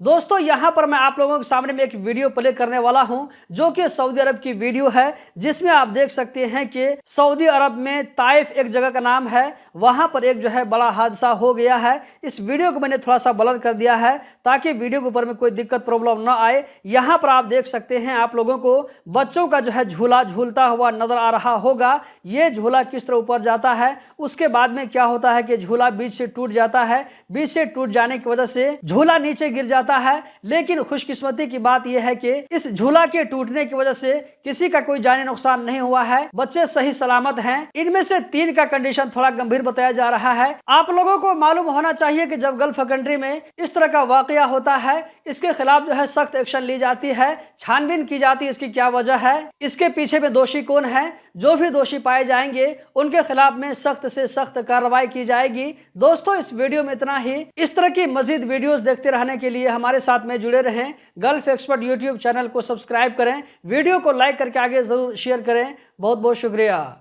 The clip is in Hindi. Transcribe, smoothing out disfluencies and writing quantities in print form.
दोस्तों यहाँ पर मैं आप लोगों के सामने में एक वीडियो प्ले करने वाला हूँ जो कि सऊदी अरब की वीडियो है, जिसमें आप देख सकते हैं कि सऊदी अरब में ताइफ एक जगह का नाम है, वहाँ पर एक जो है बड़ा हादसा हो गया है। इस वीडियो को मैंने थोड़ा सा ब्लर कर दिया है ताकि वीडियो के ऊपर में कोई दिक्कत प्रॉब्लम ना आए। यहाँ पर आप देख सकते हैं, आप लोगों को बच्चों का जो है झूला झूलता हुआ नजर आ रहा होगा। ये झूला किस तरह ऊपर जाता है, उसके बाद में क्या होता है कि झूला बीच से टूट जाता है। बीच से टूट जाने की वजह से झूला नीचे गिर जाता है। लेकिन खुशकिस्मती की बात यह है कि इस झूला के टूटने की वजह से किसी का कोई जानी नुकसान नहीं हुआ है, बच्चे सही सलामत हैं। इनमें से 3 का कंडीशन थोड़ा गंभीर बताया जा रहा है। आप लोगों को मालूम होना चाहिए कि जब गल्फ कंट्री में इस तरह का वाकया होता है, इसके खिलाफ जो है सख्त एक्शन ली जाती है, छानबीन की जाती है इसकी क्या वजह है, इसके पीछे में दोषी कौन है। जो भी दोषी पाए जाएंगे उनके खिलाफ में सख्त से सख्त कार्रवाई की जाएगी। दोस्तों इस वीडियो में इतना ही। इस तरह की मजीद वीडियोस देखते रहने के लिए हमारे साथ में जुड़े रहें। गल्फ एक्सपर्ट यूट्यूब चैनल को सब्सक्राइब करें, वीडियो को लाइक करके आगे जरूर शेयर करें। बहुत बहुत शुक्रिया।